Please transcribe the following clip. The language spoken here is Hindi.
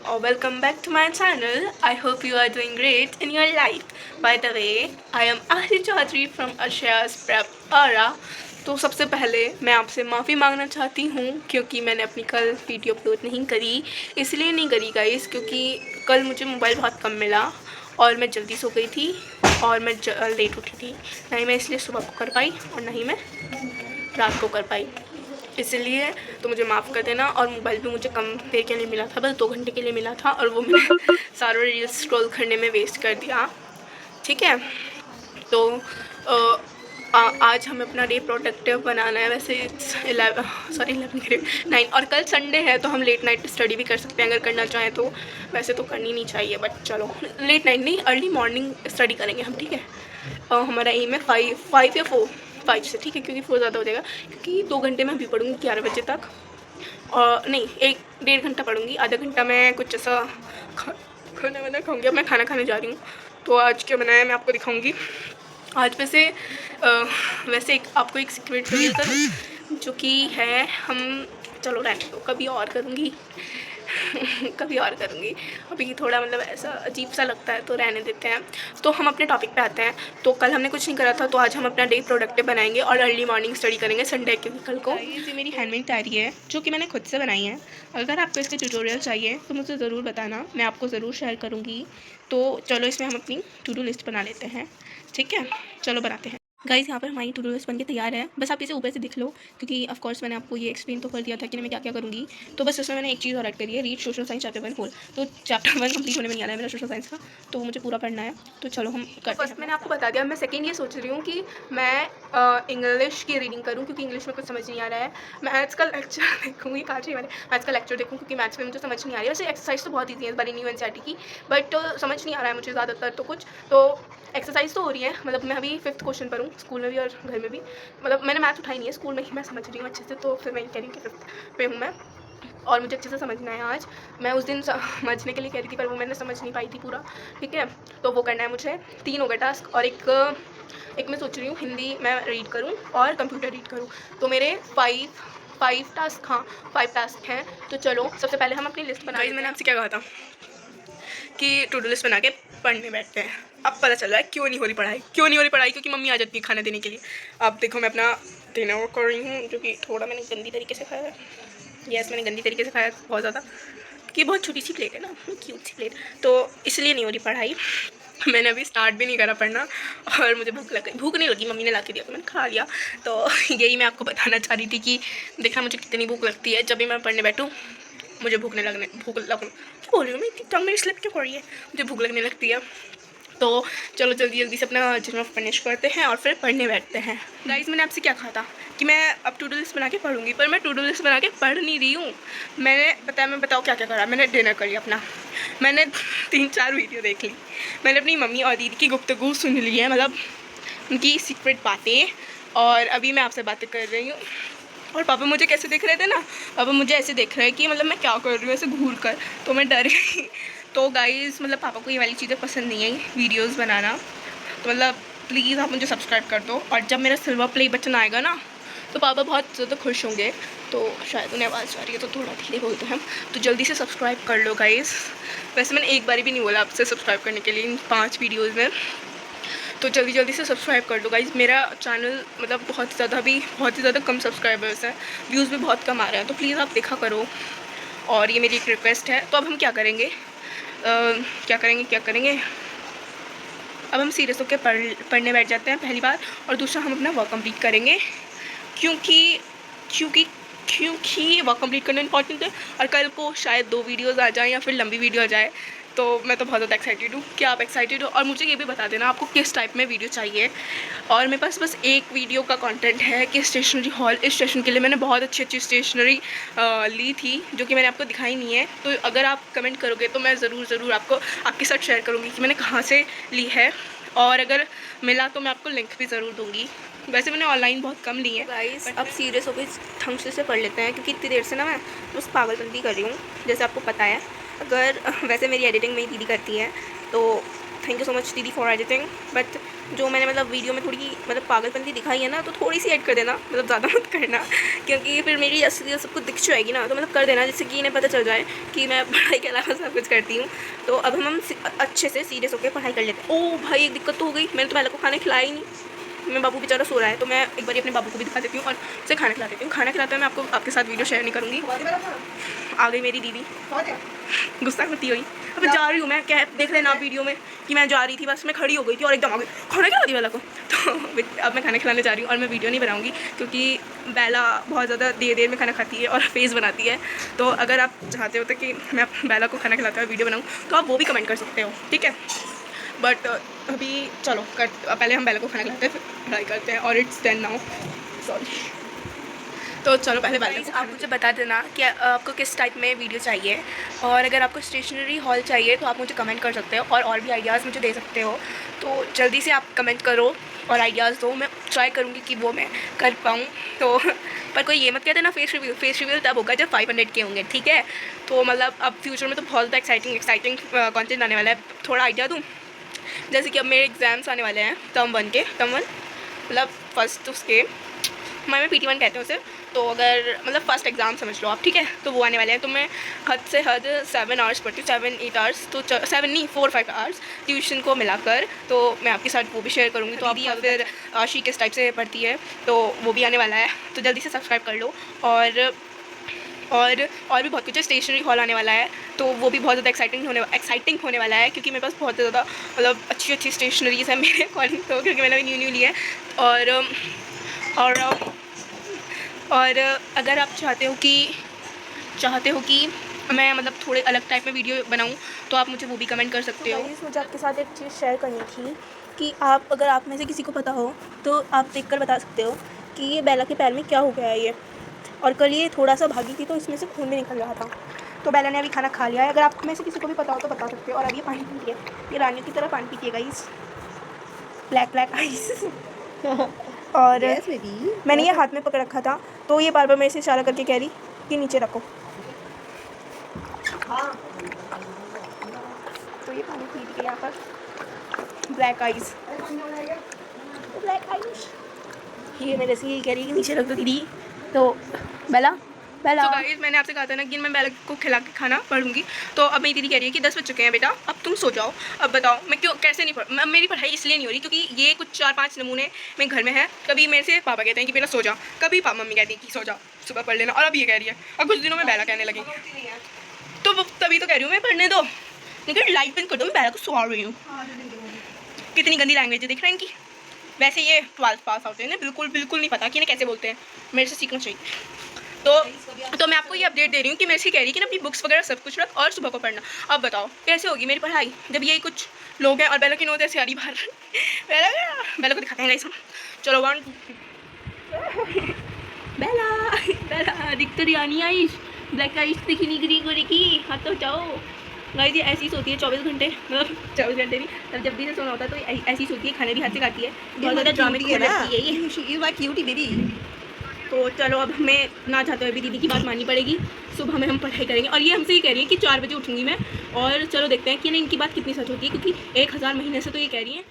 or welcome back to my channel. I hope you are doing great in your life. By the way, I am Ahri Chaudhary from Ashiya's Prep Aura. तो सबसे पहले मैं आपसे माफ़ी मांगना चाहती हूँ क्योंकि मैंने अपनी कल वीडियो अपलोड नहीं करी। इसलिए नहीं करी गाइस क्योंकि कल मुझे मोबाइल बहुत कम मिला और मैं जल्दी सो गई थी और मैं लेट उठी थी। नहीं मैं इसलिए सुबह को कर पाई और नहीं मैं रात को कर पाई, इसलिए तो मुझे माफ़ कर देना। और मोबाइल भी मुझे कम देर के लिए मिला था, बस 2 घंटे के लिए मिला था और वो मैंने सारा रील्स स्क्रॉल करने में वेस्ट कर दिया। ठीक है, तो आज हमें अपना डे प्रोडक्टिव बनाना है। वैसे 9 और कल संडे है तो हम लेट नाइट स्टडी भी कर सकते हैं अगर करना चाहें तो। वैसे तो करनी नहीं चाहिए बट चलो, लेट नाइट नहीं अर्ली मॉर्निंग स्टडी करेंगे हम। ठीक है, हमारा एम है 5 या 5 से, ठीक है, क्योंकि 4 ज़्यादा हो जाएगा क्योंकि 2 घंटे में भी पढ़ूँगी 11 बजे तक। और नहीं, 1-1.5 घंटा पढ़ूँगी, आधा घंटा मैं कुछ ऐसा खाना वाना खाऊँगी। अब मैं खाना खाने जा रही हूँ तो आज क्या बनाया मैं आपको दिखाऊँगी। आज वैसे आपको एक सीक्रेट रिवील करूँ जो कि है, हम चलो रहने दो, कभी और करूँगी कभी और करूँगी। अभी थोड़ा मतलब ऐसा अजीब सा लगता है तो रहने देते हैं। तो हम अपने टॉपिक पे आते हैं। तो कल हमने कुछ नहीं करा था तो आज हम अपना डे प्रोडक्टिव बनाएंगे और अर्ली मॉर्निंग स्टडी करेंगे संडे के कल को। ये मेरी हैंडमेड डायरी है जो कि मैंने खुद से बनाई है। अगर आपको इसके ट्यूटोरियल चाहिए तो मुझे ज़रूर बताना, मैं आपको ज़रूर शेयर करूँगी। तो चलो इसमें हम अपनी टू डू लिस्ट बना लेते हैं। ठीक है, चलो बनाते हैं। गाइस यहाँ पर हमारी टू डू लिस्ट बन के तैयार है, बस आप इसे ऊपर से देख लो क्योंकि ऑफ कोर्स मैंने आपको ये एक्सप्लेन तो कर दिया था कि मैं क्या क्या करूँगी। तो बस इसमें मैंने एक चीज़ और ऐड करी है, read social science chapter 1 whole. तो चैप्टर 1 कंप्लीट होने में नहीं आ रहा है मेरा सोशल साइंस का, तो मुझे पूरा पढ़ना है। तो चलो हम करते हैं। फर्स्ट मैंने आपको बता दिया। मैं सेकेंड ये सोच रही हूँ कि मैं इंग्लिश की रीडिंग करूँ क्योंकि इंग्लिश में कुछ समझ नहीं आ रहा है। मैथ्स का लेक्चर देखूँगी, काश मैंने मैथ्स का लेक्चर देखूँ क्योंकि मैथ्स में मुझे समझ नहीं आ रही है। वैसे एक्सरसाइज तो बहुत ईजी है इस बार न्यू एनसीईआरटी की, बट समझ नहीं आ रहा है मुझे ज़्यादातर तो कुछ। तो एक्सरसाइज तो हो रही है, मतलब मैं अभी 5th क्वेश्चन पर हूँ, स्कूल में भी और घर में भी। मतलब मैंने मैथ उठाई नहीं है, स्कूल में ही मैं समझ रही हूँ अच्छे से, तो फिर मैं कह रही हूँ कि 5th पे हूँ मैं और मुझे अच्छे से समझना है आज। मैं उस दिन समझने के लिए कह रही थी पर वो मैंने समझ नहीं पाई थी पूरा। ठीक है, तो वो करना है मुझे। 3 हो गए टास्क और एक मैं सोच रही हूँ हिंदी मैं रीड करूँ और कंप्यूटर रीड करूँ। तो मेरे 5 टास्क, हाँ 5 टास्क हैं। तो चलो सबसे पहले हम अपनी लिस्ट बनाएं। मैंने आपसे क्या कहा था कि टू डू लिस्ट बना के पढ़ने बैठते हैं। अब पता चल रहा है क्यों नहीं हो रही पढ़ाई, क्योंकि मम्मी आ जाती है खाना देने के लिए। अब देखो मैं अपना डिनर कर रही हूँ जो कि थोड़ा मैंने गंदी तरीके से खाया है। यस, मैंने गंदी तरीके से खाया बहुत ज़्यादा, कि बहुत छोटी सी प्लेट है ना, क्यूट सी प्लेट, तो इसलिए नहीं हो रही पढ़ाई। मैंने अभी स्टार्ट भी नहीं करा पढ़ना और मुझे भूख नहीं लगी, मम्मी ने ला के दिया तो मैंने खा लिया। तो यही मैं आपको बताना चाह रही थी कि देखना मुझे कितनी भूख लगती है जब भी मैं पढ़ने बैठूँ। मुझे भूख लगने क्या बोल रही हूँ मैं, इतनी टंग मेरी स्लिप क्यों कर रही है, मुझे भूख लगने लगती है। तो चलो जल्दी से अपना डिनर फिनिश करते हैं और फिर पढ़ने बैठते हैं। गाइस मैंने आपसे क्या कहा था कि मैं अब टू डू लिस्ट बना के पढ़ूंगी, पर मैं टू डू लिस्ट बना के पढ़ नहीं रही हूँ। मैं बताओ क्या क्या करा। मैंने डिनर कर लिया अपना, मैंने 3-4 वीडियो देख ली, मैंने अपनी मम्मी और दीदी की गुफ्तगू सुन ली है, मतलब उनकी सीक्रेट बातें, और अभी मैं आपसे बातें कर रही हूँ। और पापा मुझे कैसे देख रहे थे ना, पापा मुझे ऐसे देख रहे हैं कि मतलब मैं क्या कर रही हूँ ऐसे घूर कर, तो मैं डर गई। तो गाइज़ मतलब पापा को ये वाली चीज़ें पसंद नहीं है वीडियोस बनाना, तो मतलब प्लीज़ आप मुझे सब्सक्राइब कर दो। और जब मेरा सिल्वर प्ले बटन आएगा ना तो पापा बहुत ज़्यादा खुश होंगे। तो शायद उन्हें आवाज़ आ रही है तो थोड़ा धीरे बोलते हैं हम, तो जल्दी से सब्सक्राइब कर लो गाइज़। वैसे मैंने एक बार भी नहीं बोला आपसे सब्सक्राइब करने के लिए इन 5 वीडियोज़ में, तो जल्दी से सब्सक्राइब कर दो गाइज़। मेरा चैनल मतलब बहुत ही ज़्यादा कम सब्सक्राइबर्स हैं, व्यूज़ भी बहुत कम आ रहे हैं, तो प्लीज़ आप देखा करो। और ये मेरी एक रिक्वेस्ट है। तो अब हम क्या करेंगे, अब हम सीरियस होकर पढ़ने बैठ जाते हैं पहली बार, और दूसरा हम अपना वर्क कंप्लीट करेंगे क्योंकि वर्क कंप्लीट करना इंपॉर्टेंट है। और कल को शायद 2 वीडियोज़ आ जाएँ या फिर लंबी वीडियो आ जाए, तो मैं तो बहुत ज़्यादा एक्साइटेड हूँ। क्या आप एक्साइटेड हो? और मुझे ये भी बता देना आपको किस टाइप में वीडियो चाहिए। और मेरे पास बस एक वीडियो का कंटेंट है कि स्टेशनरी हॉल। इस स्टेशन के लिए मैंने बहुत अच्छी स्टेशनरी ली थी जो कि मैंने आपको दिखाई नहीं है, तो अगर आप कमेंट करोगे तो मैं ज़रूर आपको आपके साथ शेयर करूँगी कि मैंने कहाँ से ली है, और अगर मिला तो मैं आपको लिंक भी ज़रूर दूँगी। वैसे मैंने ऑनलाइन बहुत कम ली है गाइस। अब सीरियस होकर ढंग से पढ़ लेते हैं क्योंकि इतनी देर से ना मैं बस पागलपंती कर रही हूँ, जैसे आपको पता है। अगर वैसे मेरी एडिटिंग मेरी दीदी करती है, तो थैंक यू सो मच दीदी फॉर एडिटिंग। बट जो मैंने मतलब वीडियो में थोड़ी मतलब पागलपंती दिखाई है ना, तो थोड़ी सी ऐड कर देना, मतलब ज़्यादा मत करना, क्योंकि फिर मेरी असलियत सबको दिख जाएगी ना, तो मतलब कर देना जिससे कि इन्हें पता चल जाए कि मैं पढ़ाई के अलावा सब कुछ करती हूँ। तो अब हम अच्छे से सीरियस होकर पढ़ाई कर लेते हैं। ओ भाई, एक दिक्कत तो हो गई, मैंने तो पहले को खाना खिलाया ही नहीं। मेरा बाबू बेचारा सो रहा है, तो मैं एक बार अपने बाबू को भी दिखा देती हूँ और उसे खाना खिला देती हूँ। खाना खिलाते हुए मैं आपको आपके साथ वीडियो शेयर नहीं करूँगी। आ गई मेरी दीदी, गुस्सा करती हुई। अब जा रही हूँ मैं, क्या देख लेना आप वीडियो में कि मैं जा रही थी, बस मैं खड़ी हो गई थी और एकदम आ गई खाना खिला दिया बेला को। तो अब मैं खाना खिलाने जा रही हूँ और मैं वीडियो नहीं बनाऊँगी, क्योंकि बेला बहुत ज़्यादा देर में खाना खाती है और फेस बनाती है। तो अगर आप चाहते हो तो कि मैं बेला को खाना खिलाते हुए वीडियो बनाऊँ, तो आप वो भी कमेंट कर सकते हो, ठीक है। बट अभी चलो पहले हम बेला को खाना खिलाते हैं, फिर पढ़ाई करते हैं। और इट्स 10 नाउ, सॉरी। तो चलो पहले बेला आप मुझे बता देना कि आपको किस टाइप में वीडियो चाहिए, और अगर आपको स्टेशनरी हॉल चाहिए तो आप मुझे कमेंट कर सकते हो और भी आइडियाज़ मुझे दे सकते हो। तो जल्दी से आप कमेंट करो और आइडियाज़ दो, मैं ट्राई करूँगी कि वो मैं कर पाऊँ। तो पर कोई ये मत कहते ना फेस रिव्यू तब होगा जब 500 के होंगे, ठीक है। तो मतलब अब फ्यूचर में तो बहुत ज़्यादा एक्साइटिंग कंटेंट आने वाला है। थोड़ा आइडिया दूँ, जैसे कि अब मेरे एग्ज़ाम्स आने वाले हैं टर्म वन मतलब फर्स्ट उसके हमारे में PT1 कहते हैं उसे। तो अगर मतलब फर्स्ट एग्ज़ाम समझ लो आप, ठीक है, तो वो आने वाले हैं। तो मैं हद से हद 7 आवर्स पढ़ती हूँ, 7-8 आवर्स, तो 7 नहीं 4-5 आवर्स ट्यूशन को मिलाकर। तो मैं आपके साथ वो भी शेयर करूँगी। तो दीदी या फिर आशी किस टाइप से पढ़ती है, तो वो भी आने वाला है। तो जल्दी से सब्सक्राइब कर लो। और भी बहुत कुछ है। स्टेशनरी हॉल आने वाला है, तो वो भी बहुत ज़्यादा एक्साइटिंग होने वाला है, क्योंकि मेरे पास बहुत ज़्यादा मतलब अच्छी स्टेशनरीज़ है मेरे अकॉर्डिंग, तो क्योंकि मैंने अभी न्यू लिया है। और अगर आप चाहते हो कि मैं मतलब थोड़े अलग टाइप में वीडियो बनाऊं, तो आप मुझे वो भी कमेंट कर सकते हो। मुझे आपके साथ एक चीज़ शेयर करनी थी कि अगर आप में से किसी को पता हो तो आप देखकर बता सकते हो कि ये बेला के पैर में क्या हो गया है ये। और कल ये थोड़ा सा भागी थी तो इसमें से खून भी निकल रहा था। तो बेला ने अभी खाना खा लिया है। अगर आप में से किसी को भी पता हो तो बता सकते हो। और अभी ये पानी पी रही है, ये रानियों की तरह पानी पीती है गाइस, ब्लैक आइस। और मैंने ये हाथ में पकड़ रखा था, तो ये बार बार मेरे से इशारा करके कह रही कि नीचे रखो। तो ये पानी पी रही है यहाँ पर, ब्लैक आइस। ये मेरे से यही कह रही है कि नीचे रख दो दीदी। तो बेला तो गाइस, मैंने आपसे कहा था ना कि मैं बेला को खिला के खाना पढ़ूंगी। तो अब मेरी दीदी कह रही है कि 10 बज चुके हैं बेटा, अब तुम सो जाओ। अब बताओ मैं कैसे नहीं मेरी पढ़ाई इसलिए नहीं हो रही क्योंकि ये कुछ 4-5 नमूने मेरे घर में है। कभी मेरे से पापा कहते हैं कि बेटा सो जा, कभी मम्मी कहती है कि सो जा, सुबह पढ़ लेना, और अब ये कह रही है। और कुछ दिनों में बेला कहने लगी, तो तभी तो कह रही हूँ मैं पढ़ने दो, लेकिन लाइट बंद कर दो, मैं बेला को सुला रही हूँ। कितनी गंदी लैंग्वेज है देख रहे हैं इनकी। वैसे ये 12th पास आउट है, इन्हें बिल्कुल नहीं पता कि इन्हें कैसे बोलते हैं, मेरे से सीखना चाहिए। तो मैं आपको ये अपडेट दे रही हूँ कि मेरे से कह रही है कि ना अपनी बुक्स वगैरह सब कुछ रख और सुबह को पढ़ना। अब बताओ कैसे होगी मेरी पढ़ाई जब ये कुछ लोग हैं। और बेला की नोट ऐसे आ रही बाहर। बेला को दिखाते हैं गाइस हम। चलो 1 बेला दिख तो रही आनी आइश, ब्लैक आइश दिखी नहीं गिरी गोरी की, हाथ तो जाओ। गाइस ये ऐसी सोती है 24 घंटे, मतलब 24 घंटे नहीं, तब जब भी सोना होता है तो ऐसी सोती है, खाने भी हाथ से खाती है, बहुत ज़्यादा ड्रामे की लगती है ये क्यूटी बेबी। तो चलो अब हमें ना चाहते हुए भी दीदी की बात माननी पड़ेगी। सुबह में हम पढ़ाई करेंगे और ये हमसे ही कह रही है कि 4 बजे उठूंगी मैं। और चलो देखते हैं कि नहीं इनकी बात कितनी सच होती है, क्योंकि 1000 महीने से तो ये कह रही है